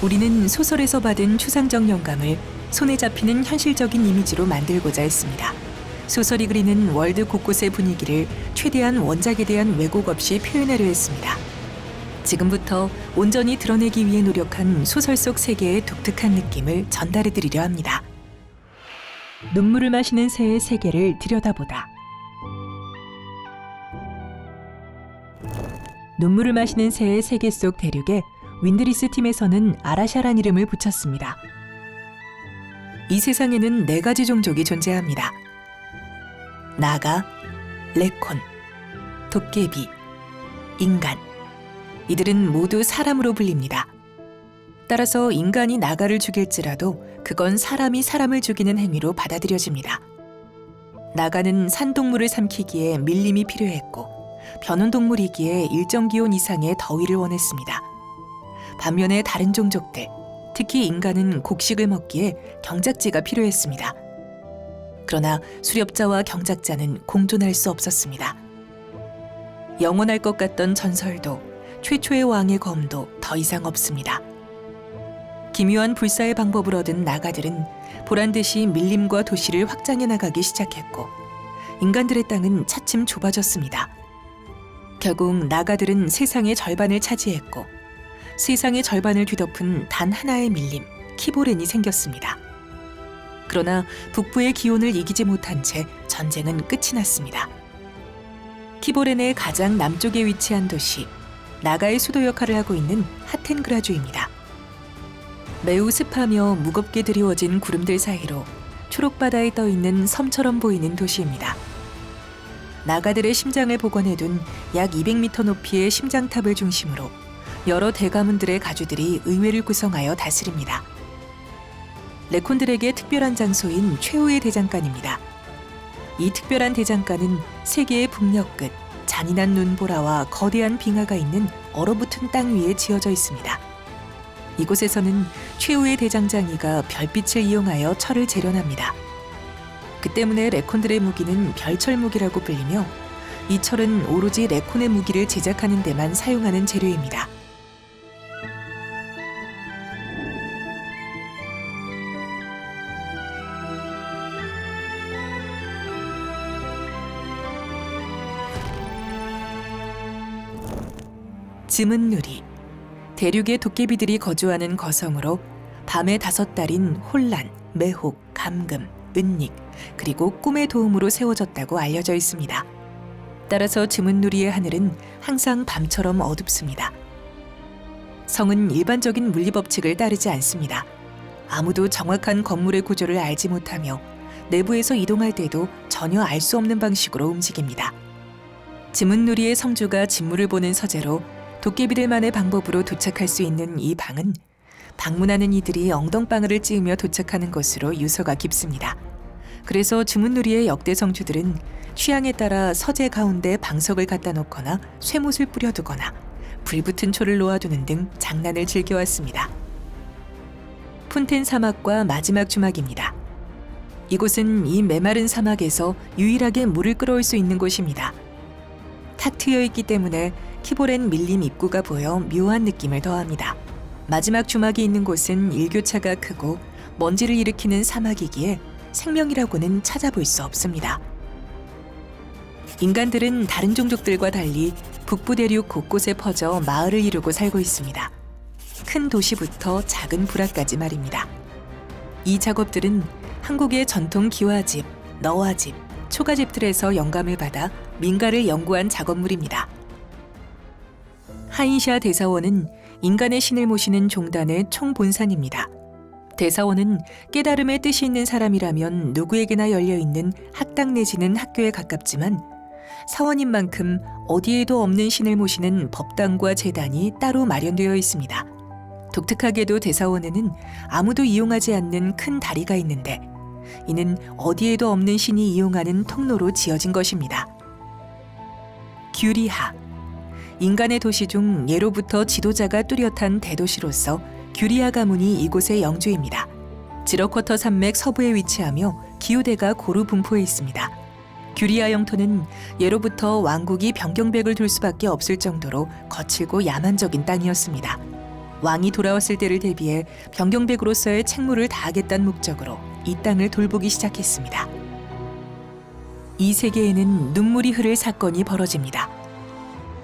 우리는 소설에서 받은 추상적 영감을 손에 잡히는 현실적인 이미지로 만들고자 했습니다. 소설이 그리는 월드 곳곳의 분위기를 최대한 원작에 대한 왜곡 없이 표현하려 했습니다. 지금부터 온전히 드러내기 위해 노력한 소설 속 세계의 독특한 느낌을 전달해 드리려 합니다. 눈물을 마시는 새의 세계를 들여다보다. 눈물을 마시는 새의 세계 속 대륙에 윈드리스 팀에서는 아라샤란 이름을 붙였습니다. 이 세상에는 4가지 종족이 존재합니다. 나가, 레콘, 도깨비, 인간. 이들은 모두 사람으로 불립니다. 따라서 인간이 나가를 죽일지라도 그건 사람이 사람을 죽이는 행위로 받아들여집니다. 나가는 산동물을 삼키기에 밀림이 필요했고 변온동물이기에 일정 기온 이상의 더위를 원했습니다. 반면에 다른 종족들, 특히 인간은 곡식을 먹기에 경작지가 필요했습니다. 그러나 수렵자와 경작자는 공존할 수 없었습니다. 영원할 것 같던 전설도 최초의 왕의 검도 더 이상 없습니다. 기묘한 불사의 방법을 얻은 나가들은 보란듯이 밀림과 도시를 확장해 나가기 시작했고 인간들의 땅은 차츰 좁아졌습니다. 결국 나가들은 세상의 절반을 차지했고 세상의 절반을 뒤덮은 단 하나의 밀림, 키보렌이 생겼습니다. 그러나 북부의 기온을 이기지 못한 채 전쟁은 끝이 났습니다. 키보렌의 가장 남쪽에 위치한 도시, 나가의 수도 역할을 하고 있는 하텐그라주입니다. 매우 습하며 무겁게 드리워진 구름들 사이로 초록바다에 떠있는 섬처럼 보이는 도시입니다. 나가들의 심장을 복원해둔 약 200m 높이의 심장탑을 중심으로 여러 대가문들의 가주들이 의회를 구성하여 다스립니다. 레콘들에게 특별한 장소인 최후의 대장간입니다. 이 특별한 대장간은 세계의 북녘 끝 잔인한 눈보라와 거대한 빙하가 있는 얼어붙은 땅 위에 지어져 있습니다. 이곳에서는 최후의 대장장이가 별빛을 이용하여 철을 재련합니다. 그 때문에 레콘들의 무기는 별철 무기라고 불리며 이 철은 오로지 레콘의 무기를 제작하는 데만 사용하는 재료입니다. 즈문누리, 대륙의 도깨비들이 거주하는 거성으로 밤의 5달인 혼란, 매혹, 감금, 은닉, 그리고 꿈의 도움으로 세워졌다고 알려져 있습니다. 따라서 즈문누리의 하늘은 항상 밤처럼 어둡습니다. 성은 일반적인 물리법칙을 따르지 않습니다. 아무도 정확한 건물의 구조를 알지 못하며 내부에서 이동할 때도 전혀 알 수 없는 방식으로 움직입니다. 즈문누리의 성주가 진물을 보는 서재로 도깨비들만의 방법으로 도착할 수 있는 이 방은 방문하는 이들이 엉덩방아를 찌으며 도착하는 것으로 유서가 깊습니다. 그래서 즈문누리의 역대 성주들은 취향에 따라 서재 가운데 방석을 갖다 놓거나 쇠못을 뿌려두거나 불붙은 초를 놓아두는 등 장난을 즐겨왔습니다. 푼텐 사막과 마지막 주막입니다. 이곳은 이 메마른 사막에서 유일하게 물을 끌어올 수 있는 곳입니다. 탁 트여 있기 때문에 키보렌 밀림 입구가 보여 묘한 느낌을 더합니다. 마지막 주막이 있는 곳은 일교차가 크고 먼지를 일으키는 사막이기에 생명이라고는 찾아볼 수 없습니다. 인간들은 다른 종족들과 달리 북부 대륙 곳곳에 퍼져 마을을 이루고 살고 있습니다. 큰 도시부터 작은 부라까지 말입니다. 이 작업들은 한국의 전통 기와집, 너와집, 초가집들에서 영감을 받아 민가를 연구한 작업물입니다. 하인샤 대사원은 인간의 신을 모시는 종단의 총본산입니다. 대사원은 깨달음의 뜻이 있는 사람이라면 누구에게나 열려있는 학당 내지는 학교에 가깝지만 사원인 만큼 어디에도 없는 신을 모시는 법당과 제단이 따로 마련되어 있습니다. 독특하게도 대사원에는 아무도 이용하지 않는 큰 다리가 있는데 이는 어디에도 없는 신이 이용하는 통로로 지어진 것입니다. 규리하, 인간의 도시 중 예로부터 지도자가 뚜렷한 대도시로서 규리하 가문이 이곳의 영주입니다. 지러쿼터 산맥 서부에 위치하며 기후대가 고루 분포해 있습니다. 규리하 영토는 예로부터 왕국이 변경백을 둘 수밖에 없을 정도로 거칠고 야만적인 땅이었습니다. 왕이 돌아왔을 때를 대비해 병경백으로서의 책무를 다하겠다는 목적으로 이 땅을 돌보기 시작했습니다. 이 세계에는 눈물이 흐를 사건이 벌어집니다.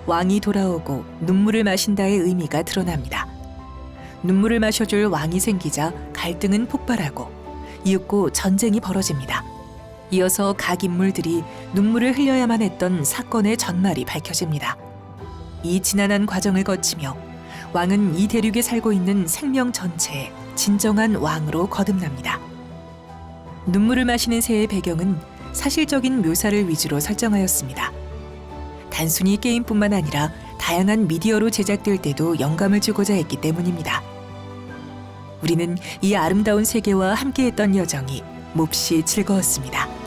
왕이 돌아오고 눈물을 마신다의 의미가 드러납니다. 눈물을 마셔줄 왕이 생기자 갈등은 폭발하고 이윽고 전쟁이 벌어집니다. 이어서 각 인물들이 눈물을 흘려야만 했던 사건의 전말이 밝혀집니다. 이 지난한 과정을 거치며 왕은 이 대륙에 살고 있는 생명 전체의 진정한 왕으로 거듭납니다. 눈물을 마시는 새의 배경은 사실적인 묘사를 위주로 설정하였습니다. 단순히 게임뿐만 아니라 다양한 미디어로 제작될 때도 영감을 주고자 했기 때문입니다. 우리는 이 아름다운 세계와 함께했던 여정이 몹시 즐거웠습니다.